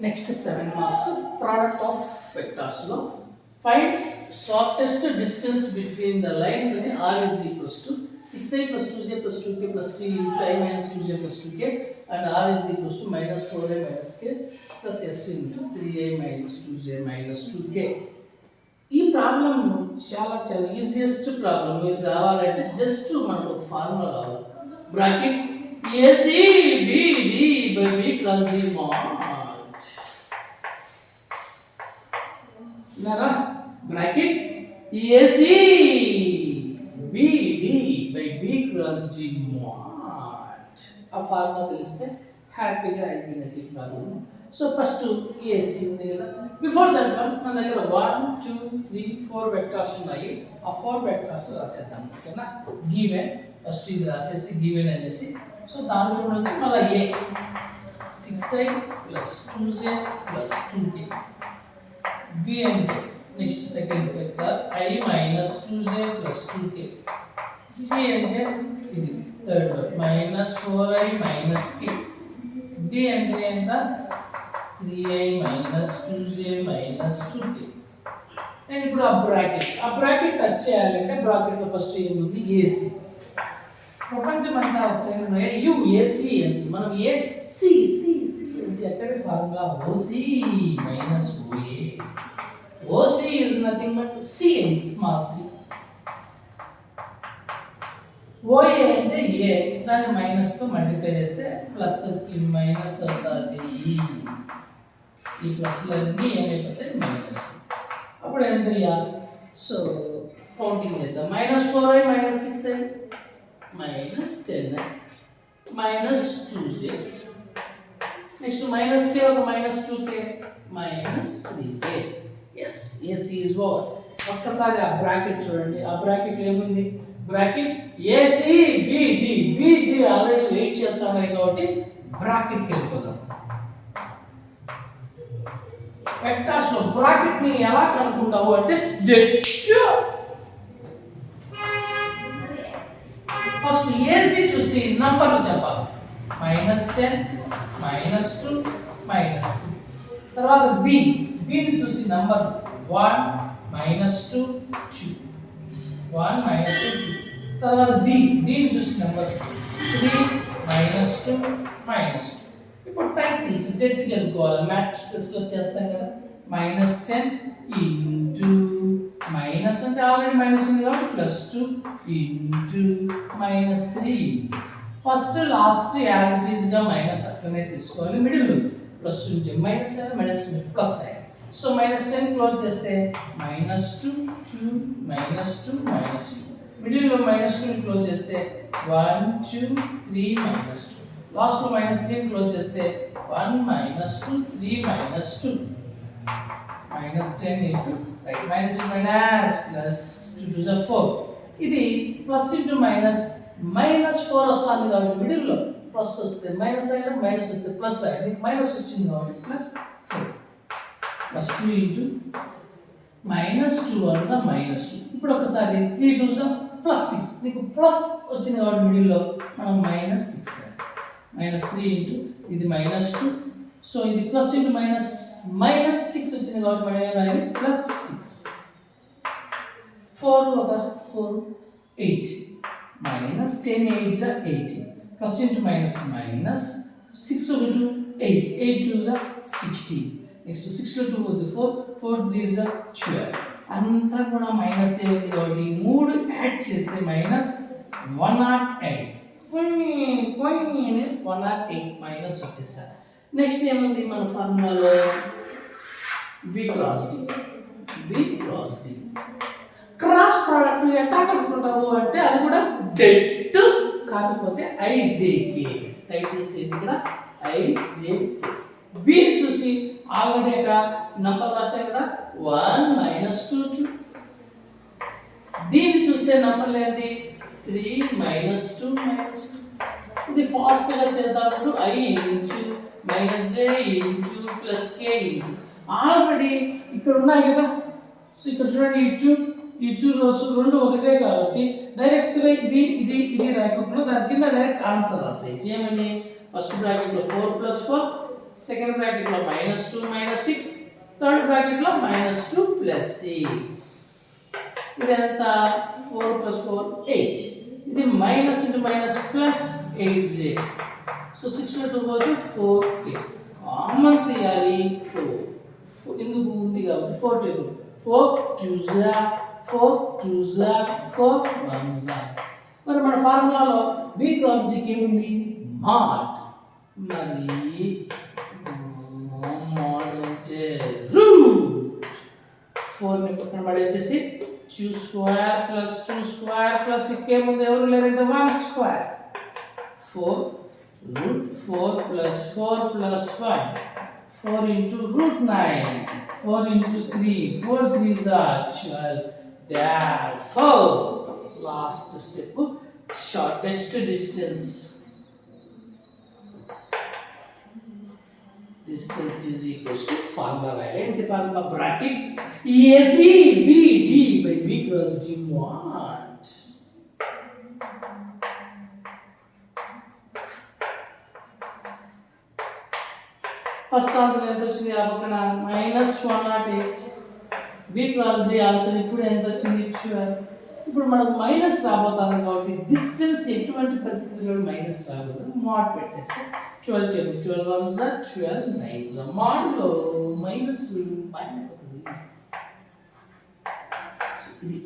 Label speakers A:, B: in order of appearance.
A: Next 7 marks product of vectors లో find shortest distance between the lines అని r is equals to 6i plus 2j plus 2k plus t into i minus 2j plus 2k and r is equals to minus 4i minus k plus s into 3i minus 2j minus 2k. ఈ problem చాలా చాలా easiest problem. ఇది రావాలంటే just మనకు ఒక formula రావాలి. Bracket AC BD by B plus D mod. నరా bracket AC BD by B plus D mod. ఆ ఫార్ములా తెలిస్తే హ్యాపీగా అయిపోయినట్టు ఈ ప్రాబ్లం. సో ఫస్ట్ AC ఉంది కదా. బిఫోర్ దట్ వన్ మన దగ్గర 1 2 3 4 వెక్టర్స్ ఉన్నాయి. ఆ 4 వెక్టర్స్ రాసేద్దాం. ఓకేనా? గివెన్ ఫస్ట్ ఇది రాసేసి గివెన్ అనేసి సో దాంట్లో నుంచి మళ్ళీ a 6i plus 2j plus 2k b అంటే next second vector i minus 2j plus 2k c అంటే ఇది third minus 4i minus k d అంటే ఎంత 3i minus 2j minus 2k. నేను ఇప్పుడు ఆ బ్రాకెట్ టచ్ చేయాలంటే బ్రాకెట్లో ఫస్ట్ ఏముంది AC. ప్రపంచం అంతా ఒకసారి యుఏసి అంటే మనం సి అంటే ఎక్కడ formula OC minus OA. OC is nothing but C small C. OA అంటే ఏ దాన్ని మైనస్తో మల్టిప్లై చేస్తే ప్లస్ వచ్చి మైనస్ అవుతుంది. ఈ ప్లస్లన్నీ ఏమైపోతాయి మైనస్. అప్పుడు ఎంత అయ్యాలి? సో కౌంటింగ్ చేద్దాం. -4i -6i -10i -2j next -k ఒక -2k -3k. Yes AC is what. ఒక్కసారి ఆ బ్రాకెట్ చూడండి. ఆ బ్రాకెట్ ఏముంది? Bracket AC BD already wait చేస్తాను కాబట్టి బ్రాకెట్కి వెళ్ళిపోదాం. వెక్టార్స్ లో బ్రాకెట్ ని ఎలా కనుక్కుంటావు అంటే ఫస్ట్ AC చూసి నంబర్లు చెప్పాలి. -10 -2 -3. తర్వాత B ని చూసి నంబర్ 1 -2 2 1 -2 2. తర్వాత D ని చూసి నంబర్ 3 -2 -2. ఇప్పుడు టైటిల్స్ డెట్కి అనుకోవాలి. మ్యాట్రిక్స్ లో చేస్తాం కదా. -10 ఇంటూ మైనస్ అంటే ఆల్రెడీ మైనస్ ఉంది కాబట్టి +2 into -3. First last as it is గా మైనస్ అట్లనే తీసుకోవాలి. మిడిల్ ప్లస్ ఉంటే మైనస్ మైనస్ ప్లస్ అయ్యాలి. సో -10 క్లోజ్ చేస్తే -2 2 -2 -2. మిడిల్ లో -2 క్లోజ్ చేస్తే 1 2 3 -2. లాస్ట్ లో -3 క్లోజ్ చేస్తే 1 -2 3 -2. -10 into right minus plus 2 to the 4. ఇది ప్లస్ ఇంటూ మైనస్ -4 వస్తుంది కాబట్టి మిడిల్ లో ప్లస్ వస్తే మైనస్ అయినా మైనస్ వస్తే ప్లస్ అయ్యింది. మైనస్ వచ్చింది కాబట్టి +4 +2 ఇంటూ -2 వన్స్ -2. ఇప్పుడు ఒకసారి 3 2 +6. నీకు ప్లస్ వచ్చింది కాబట్టి మిడిల్ లో మనం -6 -3 ఇంటూ ఇది -2. సో ఇది ప్లస్ ఇంటూ -6 వచ్చింది కాబట్టి మనం రాయాలి +6. 4 ఒక 4 8 -10 8 18 ప్లస్ ఇంటూ మైనస్ -6 ఒక 2 8 8 2 16. నెక్స్ట్ 6 లో 2 పోతే 4 4 3 12. అంతా కూడా మైనస్ ఏ ఉంది కాబట్టి 3 యాడ్ చేస్తే -108. 108 మైనస్ వచ్చేసారు. నెక్స్ట్ ఏముంది మన ఫార్ములాలో B cross D. Cross product ఎట్లా కనుక్కుంటావు అంటే అది కూడా డెట్ కాకపోతే IJK. టైటిల్స్ ఏంటి ఇక్కడ IJK. B ని చూసి ఆల్రెడీ ఇక్కడ నంబర్ రాసాం కదా 1 -2 2. D ని చూస్తే నంబర్ ఏంటి 3 -2 -2. ఇది ఫాస్ట్ గా చేద్దాము. I into -j into +k into already ఇక్కడ ఉన్నాయి కదా. సో ఇక్కడ చూడండి ఈ టూ రోస్ రెండు ఒకటే కాబట్టి డైరెక్ట్ గా ఇది రాయకుండా దాని కింద డైరెక్ట్ ఆన్సర్ రాసేయచ్చు. ఏమని ఫస్ట్ బ్రాకెట్ లో 4 + 4 సెకండ్ బ్రాకెట్లో -2 -6, థర్డ్ బ్రాకెట్లో -2 +6. ఇది ఎంత 4 + 4 8. ఇది minus into minus plus 8j. So 6 లో 2 పోతే 4k. కామన్ తీయాలి 4. ఎందుకు ఉంది కాబట్టి 4 టేబుల్ 4 2s 4 2s 4 1s. మరి మన ఫార్ములాలో b క్రాస్ d కి ఏముంది mod. మరి mod అంటే రూట్ 4 ని పక్కన పడేసేసి 2 స్క్వేర్ ప్లస్ 2 స్క్వేర్ ప్లస్ ఇంకేముంది ఎవరు లేరంటే 1 square 4 root 4 plus 4 plus 1 4 into root 9 4 into 3 4 3s are 12. Therefore last step shortest distance is equals to formula right formula bracket AC BD by B cross D mod. First answer ఎంత వచ్చింది ఆ పక్కన -108. B cross D answer ఇప్పుడు ఎంత వచ్చింది 12. ఇప్పుడు మనకు minus రాబోతుంది కాబట్టి డిస్టెన్స్ ఎటువంటి పరిస్థితుల్లో మైనస్ రాబోతుంది మోడ్ పెట్టేస్తే 12 టేబుల్ 12 1s 12 9s మోడ్లో మైనస్ పైన పోతుంది. ఇది